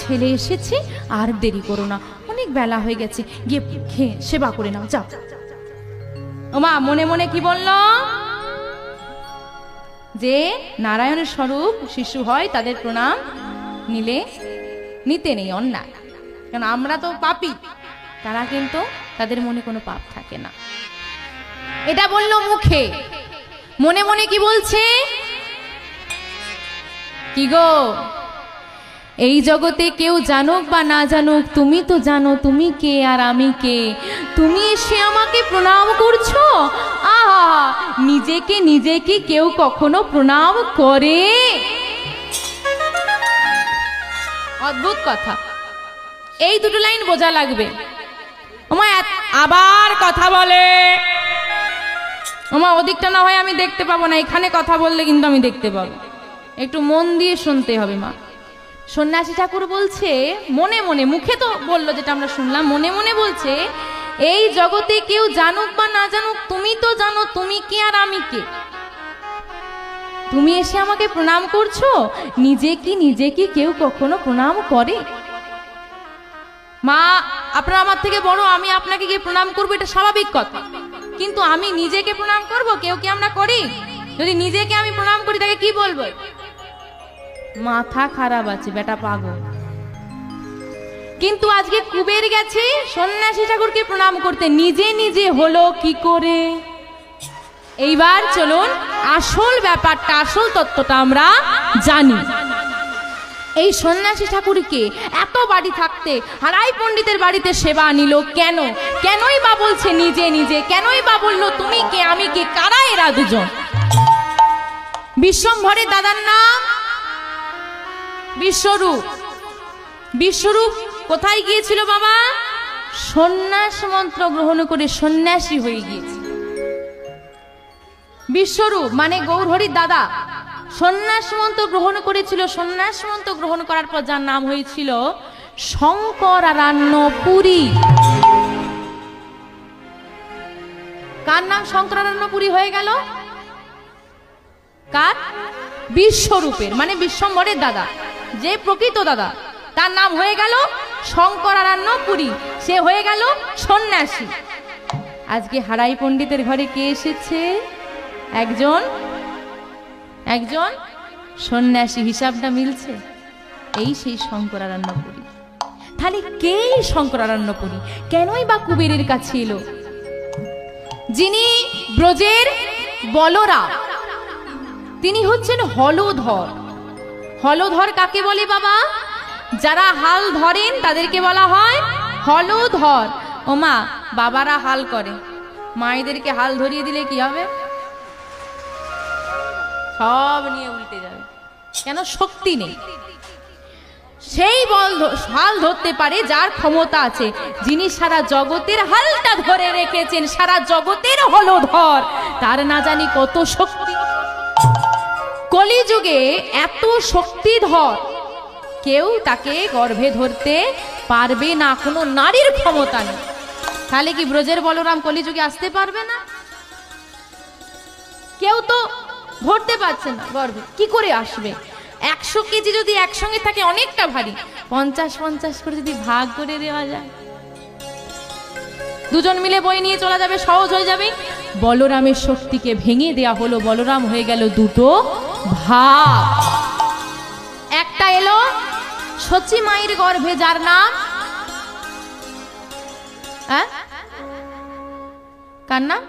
ছেলে এসেছে, আর দেরি করো না, অনেক বেলা হয়ে গেছে, গিয়ে খেয়ে সেবা করে নাও, যাও। ওমা মনে মনে কি বলল? যে নারায়ণের স্বরূপ শিশু হয় তাদের প্রণাম নিতে নেই, অন্যায়। কারণ আমরা তো পাপী, তারা কিন্তু তাদের মনে কোনো পাপ থাকে না। এটা বলল মুখে, মনে মনে কি বলছে? কি গো, এই জগতে কেউ জানুক বা না জানুক, তুমি তো জানো তুমি কে আর আমি কে। তুমি এসে আমাকে প্রণাম করছো, আহা, নিজেকে নিজে কি কেউ কখনো প্রণাম করে? অদ্ভুত কথা। এই দুটো লাইন বোঝা লাগবে। ওমা আবার কথা বলে, ওমা ওদিকটা না হয় আমি দেখতে পাবো না, এখানে কথা বললে কিন্তু আমি দেখতে পাবো, একটু মন দিয়ে শুনতে হবে। মা সন্ন্যাসী ঠাকুর বলছে মনে মনে, মুখে তো বললো যেটা আমরা শুনলাম, মনে মনে বলছে এই জগতে কেউ জানুক বা না জানুক, তুমি তো জানো তুমি কে আর আমি কে। তুমি এসে আমাকে প্রণাম করছো, নিজে কি কেউ কখনো প্রণাম করে? মা আপনার আমার থেকে বড়, আমি আপনাকে গিয়ে প্রণাম করবো, এটা স্বাভাবিক কথা। কিন্তু আমি নিজেকে প্রণাম করব? কেউ কি আমরা করি? যদি নিজেকে আমি প্রণাম করি তাকে কি বলবো? মাথা খারাপ আছে, বেটা পাগল। কিন্তু আজকে কুবের গেছে সন্ন্যাসী ঠাকুরকে প্রণাম করতে, নিজে নিজে হলো কি করে? এইবার চলুন আসল ব্যাপারটা, আসল তত্ত্বটা আমরা জানি। এই সন্ন্যাসী ঠাকুরকে এত বাড়ি থাকতে হারাই পণ্ডিতের বাড়িতে সেবা নিল কেন? কেনই বা বলছে নিজে নিজে? কেনই বা বললো তুমি কে আমি কে? কারা এরা দুজন? বিশ্বম্ভরের দাদার নাম বিশ্বরূপ। বিশ্বরূপ কোথায় গিয়েছিল বাবা? সন্ন্যাস মন্ত্র গ্রহণ করে সন্ন্যাসী হয়ে গিয়েছে। বিশ্বরূপ মানে গৌরহরির দাদা সন্ন্যাস মন্ত্র গ্রহণ করেছিল। সন্ন্যাস মন্ত্র গ্রহণ করার পর যার নাম হয়েছিল শঙ্করারণ্যপুরী। কার নাম শঙ্করারণ্যপুরী হয়ে গেল? কার? বিশ্বরূপের, মানে বিশ্বম্ভরের দাদা, যে প্রকৃত দাদা, তার নাম হয়ে গেল শঙ্করারণ্যপুরী। সে হয়ে গেল সন্ন্যাসী। আজকে হারাই পণ্ডিতের ঘরে কে এসেছে? একজন সন্ন্যাসী। হিসাবটা মিলছে? এই সেই শঙ্করারণ্যপুরী। তাহলে কে শঙ্করারণ্যপুরী? কেনই বা কুবেরের কাছে এলো? যিনি ব্রজের বলরাম, তিনি হচ্ছেন হলধর। হলধর কাকে বলে বাবা? যারা হাল ধরেন তাদেরকে বলা হয় হলধর। ও মা, বাবারা হাল করে, মায়েদেরকে হাল ধরিয়ে দিলে কি হবে? সব নিয়ে উল্টে যাবে। কেন? শক্তি নেই। সেই হাল ধরতে পারে যার ক্ষমতা আছে, যিনি সারা জগতের হালটা ধরে রেখেছেন, সারা জগতের হলধর, তার না জানি কত শক্তি। কলিযুগে এত শক্তিধর কেউ তাকে গর্ভে ধরতে পারবে না, কোনো নারীর ক্ষমতা নেই। তাহলে কি ব্রজের বলরাম কলিযুগে আসতে পারবে না? কেউ তো ধরতে পারছে না গর্ভে, কি করে আসবে? 100 কেজি যদি একসঙ্গে থাকে অনেকটা ভারী, 50-50 করে যদি ভাগ করে দেওয়া যায়, দুজন মিলে বই নিয়ে চলা যাবে, সহজ হয়ে যাবে। বলরামের শক্তিকে ভেঙে দেয়া হলো, বলরাম হয়ে গেল দুটো ভাগ। একটা এলো সচি মায়ের গর্ভে, যার নাম কার নাম?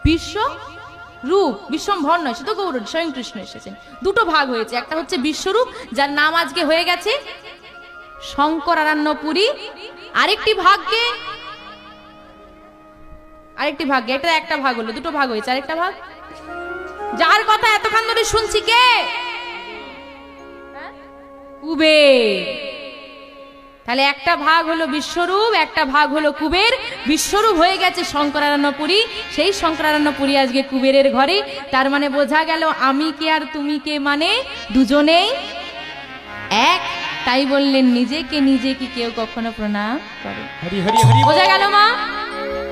বিশ্বরূপ। বিশ্বম্ভর নয়, শুধু গৌর, স্বয়ং কৃষ্ণ এসেছেন। দুটো ভাগ হয়েছে, একটা হচ্ছে বিশ্বরূপ, যার নাম আজকে হয়ে গেছে শঙ্করারণ্যপুরী। আরেকটি ভাগে এটা একটা ভাগ হলো, দুটো ভাগ হয়েছে। আরেকটা ভাগ যার কথা এতক্ষণ ধরে শুনছি, কে? কুবের। তাহলে একটা ভাগ হলো বিশ্বরূপ, একটা ভাগ হলো কুবের। বিশ্বরূপ হয়ে গেছে শঙ্করারণ্যপুরী, সেই শঙ্করারণ্যপুরী আজকে কুবেরের ঘরে। তার মানে বোঝা গেল আমি কে আর তুমি কে, মানে দুজনেই এক। তাই বললেন নিজেকে নিজে কি কেউ কখনো প্রণাম করে? বোঝা গেল মা?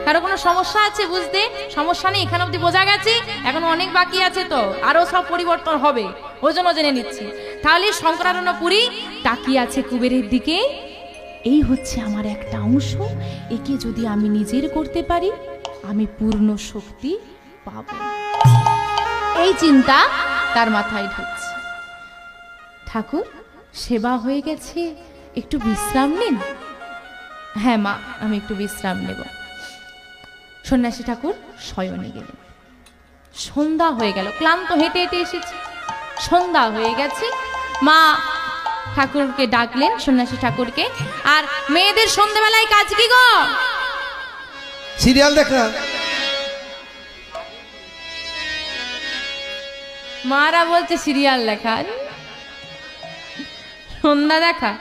কারো কোনো সমস্যা আছে বুঝতে? সমস্যা নেই, এখানে অব্দি বোঝা গেছে, এখন অনেক বাকি আছে, তো আরো সব পরিবর্তন হবে, ওই জন্য জেনে নিচ্ছি। তাহলে শঙ্করারণ্যপুরী তাকিয়ে আছে কুবেরের দিকে, এই হচ্ছে আমার একটা অংশ, একে যদি আমি নিজের করতে পারি আমি পূর্ণ শক্তি পাব। এই চিন্তা তার মাথায় ঢুকছে। ঠাকুর সেবা হয়ে গেছে, একটু বিশ্রাম নিন। হ্যাঁ মা, আমি একটু বিশ্রাম নেব। সন্ন্যাসী ঠাকুর শয়নে গেলেন। সন্ধ্যা হয়ে গেল, ক্লান্ত হেঁটে হেঁটে এসেছে, সন্ধ্যা হয়ে গেছে। মা ঠাকুরকে ডাকলেন, সন্ন্যাসী ঠাকুরকে, আর মেয়েদের সন্ধ্যাবেলায় কাজ কি গো? সিরিয়াল দেখা। মারা বলছে সিরিয়াল দেখা, সন্ধ্যা দেখা।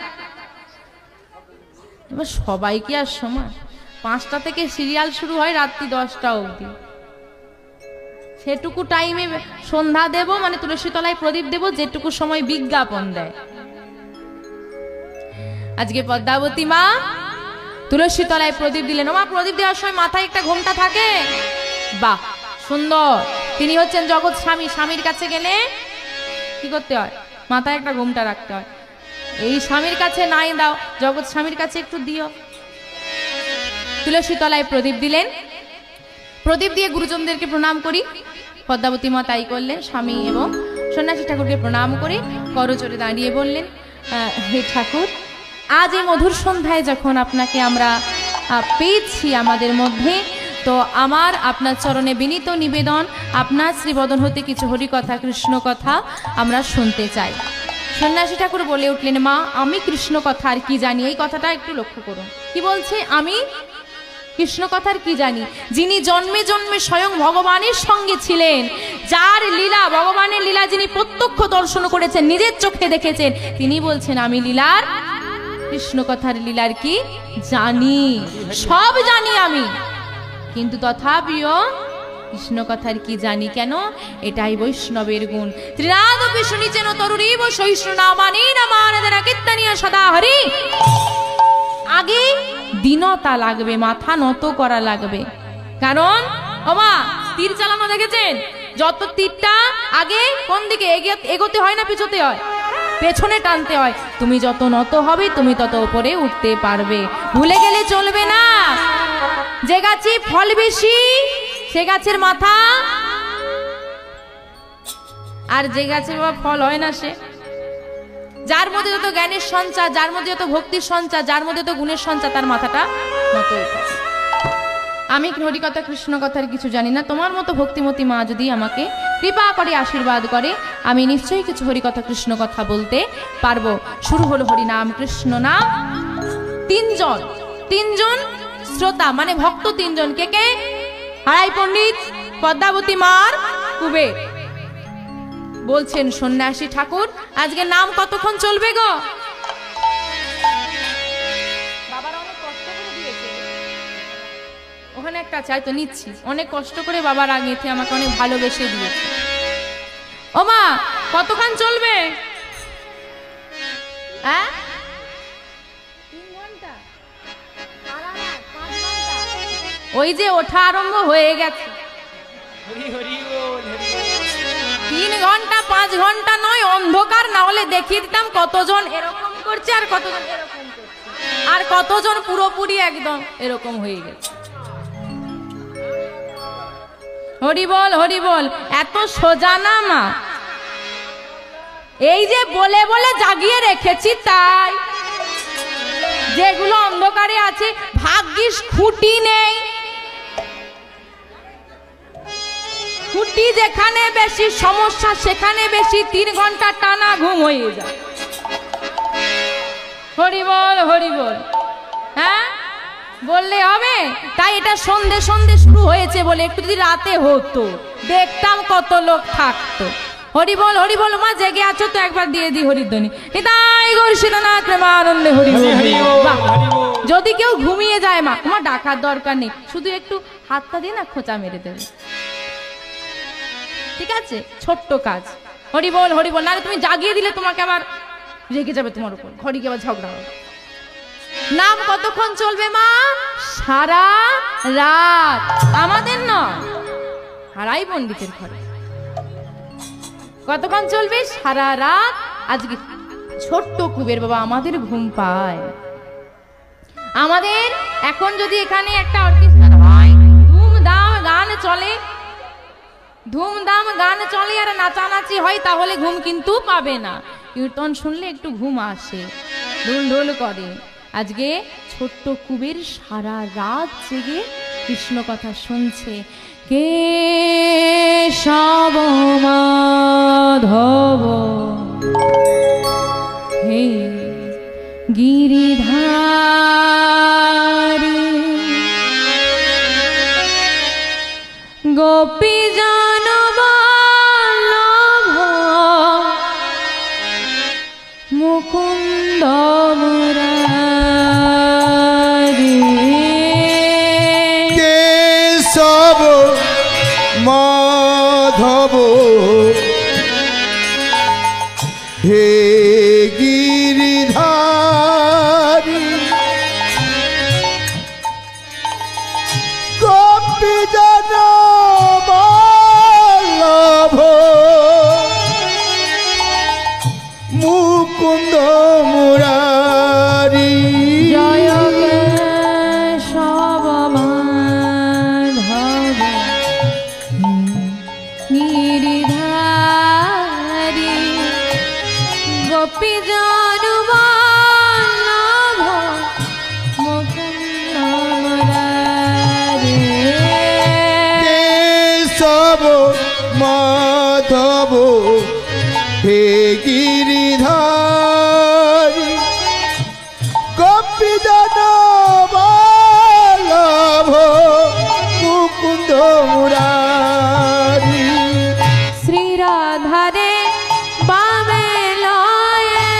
এবার সবাই কি আর সময়? 5টা থেকে সিরিয়াল শুরু হয় রাত্রি 10টা অবধি। সেটুকু টাইমে সন্ধ্যা দেব, মানে তুলসী তলায় প্রদীপ দেব, যেটুকু সময় বিজ্ঞাপন দেয়। আজকে পদ্মাবতী মা তুলসী তলায় প্রদীপ দিলেন। মা প্রদীপ দেওয়ার সময় মাথায় একটা ঘোমটা থাকে, বাহ সুন্দর। তিনি হচ্ছেন জগৎ স্বামী। স্বামীর কাছে গেলে কি করতে হয়? মাথায় একটা ঘোমটা রাখতে হয়। এই স্বামীর কাছে নাই দাও, জগৎ স্বামীর কাছে একটু দিও। তুলসী তলায় প্রদীপ দিলেন। প্রদীপ দিয়ে গুরুজনদেরকে প্রণাম করি। পদ্মাবতী মা তাই করলেন। স্বামী এবং সন্ন্যাসী ঠাকুরকে প্রণাম করে করজোড়ে দাঁড়িয়ে বললেন, হে ঠাকুর, আজ এই মধুর সন্ধ্যায় যখন আপনাকে আমরা পেয়েছি আমাদের মধ্যে, তো আমার আপনার চরণে বিনীত নিবেদন, আপনার শ্রীবদন হতে কিছু হরিকথা, কৃষ্ণ কথা আমরা শুনতে চাই। সন্ন্যাসী ঠাকুর বলে উঠলেন, মা আমি কৃষ্ণ কথা আর কি জানি? এই কথাটা একটু লক্ষ্য করুন। কি বলছে? আমি কৃষ্ণ কথার কি জানি? যিনি জন্মে জন্মে স্বয়ং ভগবানের সঙ্গে ছিলেন, যার লীলা, ভগবানের লীলা যিনি প্রত্যক্ষ দর্শন করেছেন, নিজের চোখে দেখেছেন, তিনি বলছেন আমি লীলার, কৃষ্ণ কথার লীলার কি জানি, সব জানি আমি, কিন্তু তথাপিও কৃষ্ণ কথার কি জানি কেন? এটাই বৈষ্ণবের গুণ। ত্রিনাদপি শুনিছেন তরুরীব সহিষ্ণু নামানি নামানদের কীর্তনীয় সদা হরি। আগে দীনতা লাগবে, মাথা নত করা লাগবে। কারণ ওমা তীর চালানো দেখেছেন? যত তীরটা আগে কোন দিকে এগোতে হয় না পেছোতে হয়? পেছনে টানতে হয়। তুমি যত নত হবে তুমি তত উপরে উঠতে পারবে। ভুলে গেলে চলবে না। যে গাছে ফল বেশি সে গাছের মাথা, আর যে গাছে ফল হয় না সে, যার মধ্যে যত জ্ঞানের সঞ্চার, যার মধ্যে যত ভক্তির সঞ্চার, যার মধ্যে যত গুণের সঞ্চার, তার মাথাটা নত হয়ে থাকে। আমি হরিকথা কৃষ্ণ কথার কিছু জানি না, তোমার মতো ভক্তিমতী মা যদি আমাকে কৃপা করে আশীর্বাদ করে আমি নিশ্চয়ই কিছু হরিকথা কৃষ্ণ কথা বলতে পারবো। শুরু হলো হরি নাম কৃষ্ণ নাম। তিনজন শ্রোতা মানে ভক্ত, তিনজন। কে কে? হারাই পণ্ডিত, পদ্মাবতী মার কুবের। বলছেন সন্ন্যাসী ঠাকুর আজকে নাম কতক্ষণ চলবে গো? বাবার অনেক কষ্ট করে দিয়েছে, ওখানে একটা চাই তো নিচ্ছি, অনেক কষ্ট করে বাবার আগেতে আমাকে অনেক ভালোবেসে দিয়েছে। ও মা কতক্ষণ চলবে? হ্যাঁ 3 ঘন্টা, ওই যে ওঠা আরম্ভ হয়ে গেছে। 3 ঘন্টা 5 ঘন্টা নয়, অন্ধকার না হলে দেখিয়ে দিতাম কতজন এরকম করছে আর কতজন এরকম করছে, আর কতজন পুরোপুরি একদম এরকম হয়ে গেছে। হরি বল হরি বল। এত সোজা না মা, এই যে বলে বলে জাগিয়ে রেখেছি তাই। যেগুলো অন্ধকারে আছে ভাগ্যিস খুঁটি নেই, খুঁটি যেখানে বেশি সমস্যা সেখানে বেশি 3 ঘন্টা টানা ঘুম হয়ে যায়। হরি বল হরি বল। হ্যাঁ বললে হবে? তাই এটা সন্ধে সন্ধে শুরু হয়েছে বলে, একটু যদি রাতে হতো দেখতাম কত লোক থাকতো। হরি বল হরি বল। মা জেগে আছো তো একবার দিয়ে দি হরিধ্বনি। তাই গৌরীনাথ প্রেমানন্দে হরি বল। যদি কেউ ঘুমিয়ে যায় মা, তোমার ডাকার দরকার নেই, শুধু একটু হাতটা দিয়ে না খোঁচা মেরে দেবে, ঠিক আছে? ছোট্ট কাজ। হরি বল হরি বল। নাহলে তুমি জাগিয়ে দিলে তোমাকে আবার রেগে যাবে তোমার উপর, ঘড়িকে আবার ঝগড়া হবে। নাম কতক্ষণ চলবে মা? সারা রাত। আমাদের নয়, হারাই পণ্ডিতের ঘরে। কতক্ষণ চলবে? সারা রাত। আজকে ছোট্ট কুবের বাবা আমাদের ঘুম পায়। আমাদের এখন যদি এখানে একটা অর্কেস্ট্রা হয়, ধুমধাম গান চলে, ধুমধাম গান চলে আর নাচানাচি হয়, তাহলে ঘুম কিন্তু পাবে না। কীর্তন শুনলে একটু ঘুম আসে, ঢোল ঢোল করে। আজকে ছোট্ট কুবের সারা রাত জেগে কৃষ্ণ কথা শুনছে। কেশব মাধব হে গিরিধারী গোপী জন বল্লভ মুকুন্দ মুরারি কেশব মাধব হে গিরিধারী গোপী জন বল্লভ মুকুন্দ মুরারি জয় কেশব মাধব গিরিধারী গোপী জন বল্লভ মুকুন্দ মুরারি কেশব মাধব হে গিরিধারী গোপী জন বল্লভ মুকুন্দ মুরারি শ্রীরাধারে বামে লয়ে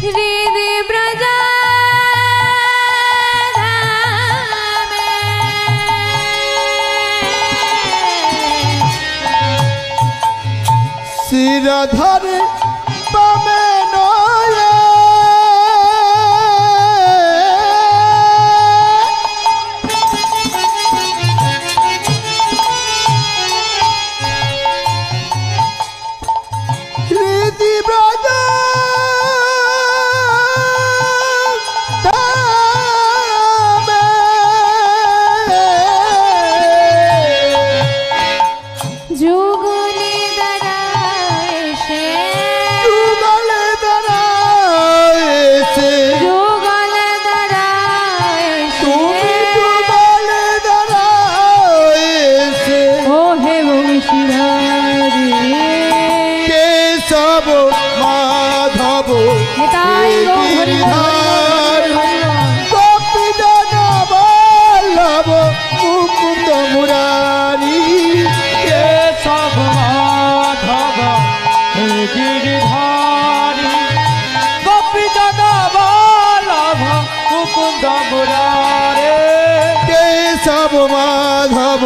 হৃদি ব্রজ শিরধরে বামে নয়ে হৃদি ব্রজ যুগলি দাঁড়ায় সে যুগল দাঁড়াইছে যুগল দাঁড়ায় তুমি সে যুগল দাঁড়াইছে ও হে বংশীধারী কেশব মাধব নিতাই গো হরি হরি গোপী জন বল্লভ মুকুন্দ মুরারি কেশব মাধব হে গিরিধারী গোপী জন বল্লভ মুকুন্দ মুরারে কেশব মাধব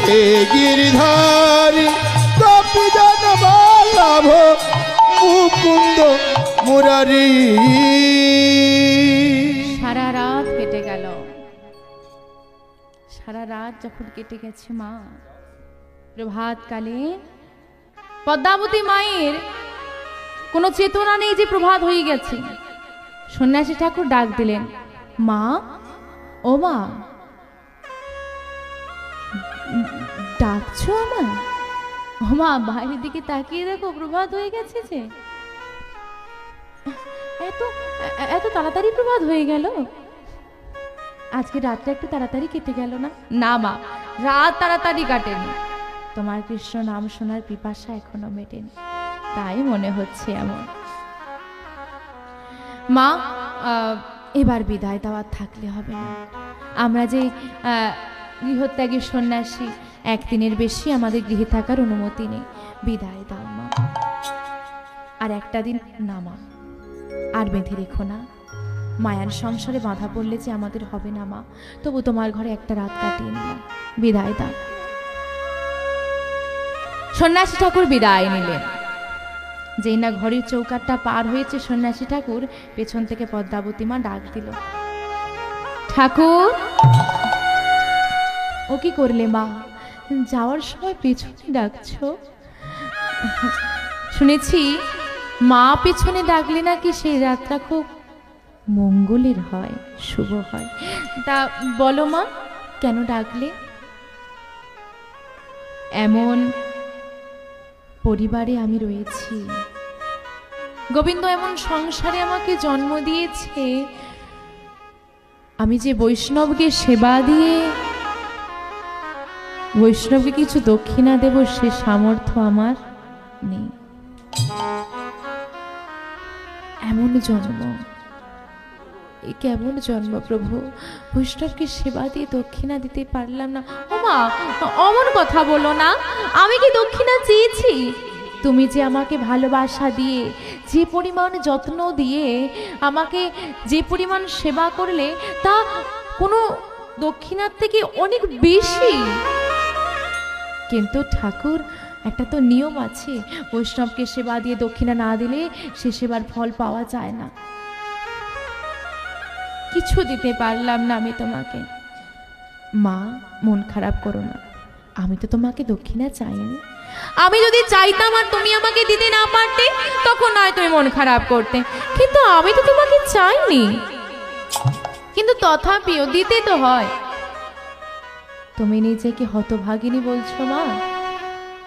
হে গিরিধারী গোপী জন বল্লভ মুকুন্দ মুরারি সারা রাত কেটে গেল। সারা রাত যখন কেটে গেছে মা, প্রভাতকালে পদ্মাবতী মায়ের কোনো চেতনা নেই যে প্রভাত হয়ে গেছে। সন্ন্যাসী ঠাকুর ডাক দিলেন, মা ও মা, ডাকছো আমার? ও মা, বাইরের দিকে তাকিয়ে দেখো, প্রভাত হয়ে গেছে যে। এত এত তাড়াতাড়ি প্রভাত হয়ে গেল? আজকে রাতটা একটু তাড়াতাড়ি কেটে গেল না? না মা, রাত তাড়াতাড়ি কাটেনি, তোমার কৃষ্ণ নাম শোনার পিপাসা এখনো মেটেনি, তাই মনে হচ্ছে এমন। মা, এবার বিদায় দেওয়ার থাকলে হবে না। আমরা যে গৃহত্যাগী সন্ন্যাসী, একদিনের বেশি আমাদের গৃহে থাকার অনুমতি নেই। বিদায় দাও মা। আর একটা দিন না মা, আর বেঁধে রেখো না। মায়ার সংসারে বাঁধা পড়লে যে আমাদের হবে না মা, তবু তোমার ঘরে একটা রাত কাটিয়ে নিলাম, বিদায় দাও। সন্ন্যাসী ঠাকুর বিদায় নিলেন। যেই না ঘরের চৌকাটটা পার হয়েছে, সন্ন্যাসী ঠাকুর পেছন থেকে পদ্মাবতী মা ডাক দিল, ঠাকুর ও কি করলে মা, যাওয়ার সময় পেছনে ডাকছো? শুনেছি মা পেছনে ডাকলে নাকি সেই যাত্রা খুব মঙ্গলের হয়, শুভ হয়। তা বলো মা, কেন ডাকলে? এমন পরিবারে আমি রয়েছি, গোবিন্দ এমন সংসারে আমাকে জন্ম দিয়েছে, আমি যে বৈষ্ণবকে সেবা দিয়ে বৈষ্ণবকে কিছু দক্ষিণা দেব সে সামর্থ্য আমার নেই। এমন জন্ম, এ কেমন জন্ম প্রভু, বৈষ্ণবকে সেবা দিয়ে দক্ষিণা দিতে পারলাম না। ও মা, অমন কথা বলো না, আমি কি দক্ষিণা চেয়েছি? তুমি যে আমাকে ভালোবাসা দিয়ে, যে পরিমাণ যত্ন দিয়ে আমাকে যে পরিমাণ সেবা করলে, তা কোনো দক্ষিণার থেকে অনেক বেশি। কিন্তু ঠাকুর, একটা তো নিয়ম আছে, বৈষ্ণবকে সেবা দিয়ে দক্ষিণা না দিলে সে সেবার ফল পাওয়া যায় না। কিছু দিতে পারলাম না আমি তোমাকে। মা, মন খারাপ করো না, আমি তো তোমাকে দক্ষিণা চাইনি। আমি যদি চাইতাম আর তুমি আমাকে দিতে না পারতে, তখন নয় তুমি মন খারাপ করতে, কিন্তু আমি তো তোমাকে চাইনি। কিন্তু তথাপিও দিতে তো হয়। তুমি নিজেকে হতভাগিনী বলছো মা?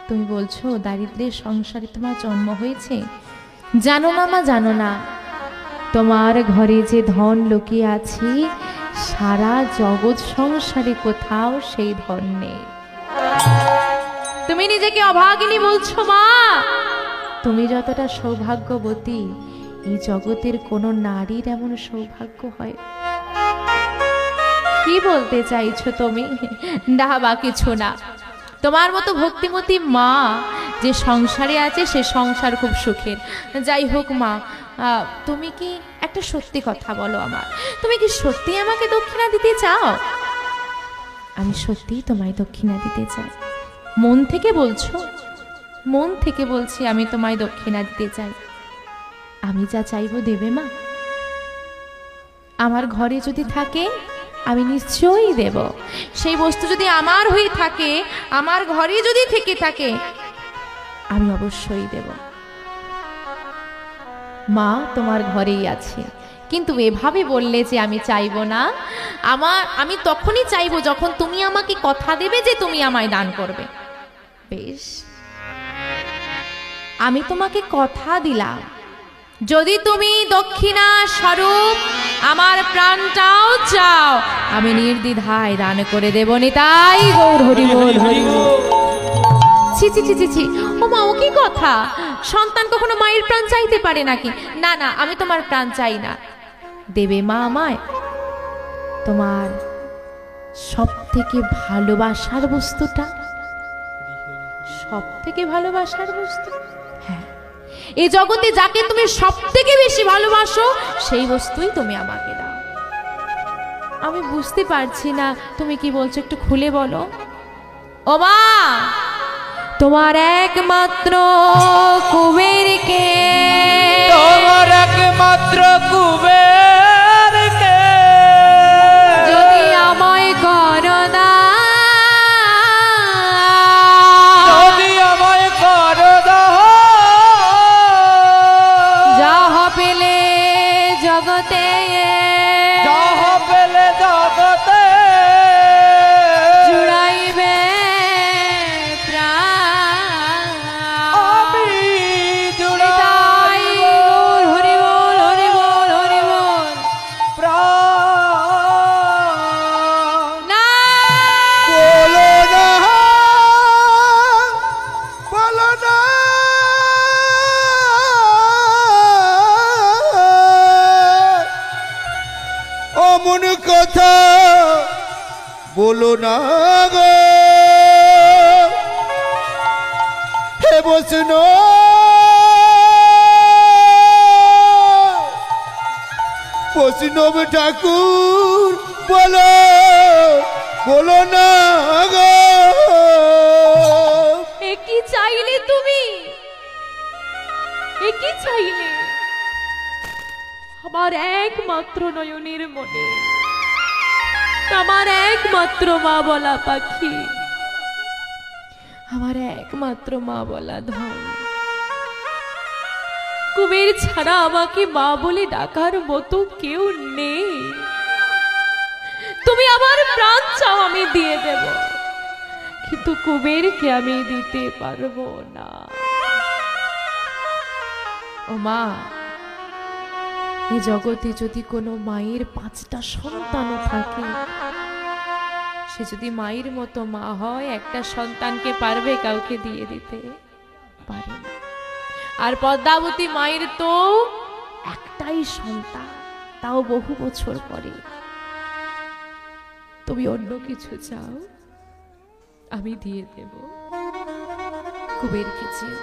তুমি বলছো দারিদ্র্যের সংসারে তোমার জন্ম হয়েছে? জানো না মা, জানো না, তোমার ঘরে যে ধন লুকিয়ে আছে, সারা জগৎ সংসারে কোথাও সেই ধন নেই। তুমি নিজেকে অভাগিনী বলছো মা? তুমি যতটা সৌভাগ্যবতী, এই জগতের কোনো নারীর এমন সৌভাগ্য হয়? কি বলতে চাইছো তুমি? না বা কিছু না, তোমার মতো ভক্তিমতী মা যে সংসারে আছে সে সংসার খুব সুখের। যাই হোক মা, তুমি কি একটা সত্যি কথা বলো আমার, তুমি কি সত্যি আমাকে দক্ষিণা দিতে চাও? আমি সত্যিই তোমায় দক্ষিণা দিতে চাই। মন থেকে বলছো? মন থেকে বলছি, আমি তোমায় দক্ষিণা দিতে চাই। আমি যা চাইবো দেবে মা? আমার ঘরে যদি থাকে আমি নিশ্চয়ই দেব। সেই বস্তু যদি আমার হয়ে থাকে, আমার ঘরে যদি থেকে থাকে, আমি অবশ্যই দেব। মা তোমার ঘরেই আছে, কিন্তু এভাবে বললে যে আমি চাইবো না, আমি তখনই চাইবো যখন তুমি আমাকে কথা দেবে যে তুমি আমায় দান করবে। বেশ, আমি তোমাকে কথা দিলাম, যদি তুমি দক্ষিণা স্বরূপ আমার প্রাণটাও চাও, আমি নির্দ্বিধায় দান করে দেব। নিতাই গৌর হরি বল, হরি বল। ছি ছি ছি ছি ছি, ও মা, ও কি কথা? সন্তান কখনো মায়ের প্রাণ চাইতে পারে নাকি? না না, আমি তোমার প্রাণ চাই না। দেবে মা আমায় তোমার সব থেকে ভালোবাসার বস্তুটা? সব থেকে ভালোবাসার বস্তু? হ্যাঁ, এই জগতে যাকে তুমি সব থেকে বেশি ভালোবাসো সেই বস্তুই তুমি আমাকে দাও। আমি বুঝতে পারছি না তুমি কি বলছো, একটু খুলে বলো। ও মা, তোমার একমাত্র কুবেরকে, তোমার একমাত্র কুবেরকে যদি আমায় করো না, যদি আমায় করো দাও, যাহা পেলে জগতে, যাহা পেলে জগতে জুড়াইবে প্রাণ, আমি তাই গৌর হরি বল, হরি বল, হরি বল। প্রাণ না, বলো না, বলো না, অমন কথা বলো না গো, হে বৈষ্ণব, বৈষ্ণব ঠাকুর, বলো, বলো না গো। এ কি চাইলে তুমি? এ কি চাইলে? আমার একমাত্র নয়নের মনে আমার একমাত্র মা বলা পাখি, আমার একমাত্র মা বলা ধন। কুবের ছাড়া আমাকে মা বলে ডাকার মতো কেউ নেই। তুমি আমার প্রাণ চাও আমি দিয়ে দেব, কিন্তু কুবেরকে আমি দিতে পারবো না। ও মা, এই জগতে যদি কোনো মায়ের 5টা সন্তানও থাকে, সে যদি মায়ের মতো মা হয়, একটা সন্তানকে পারবে কাউকে দিয়ে দিতে? পারে না। আর পদ্মাবতী মায়ের তো একটাই সন্তান, তাও বহু বছর পরে। তুমি অন্য কিছু চাও, আমি দিয়ে দেব। কুবেরকে চেয়েও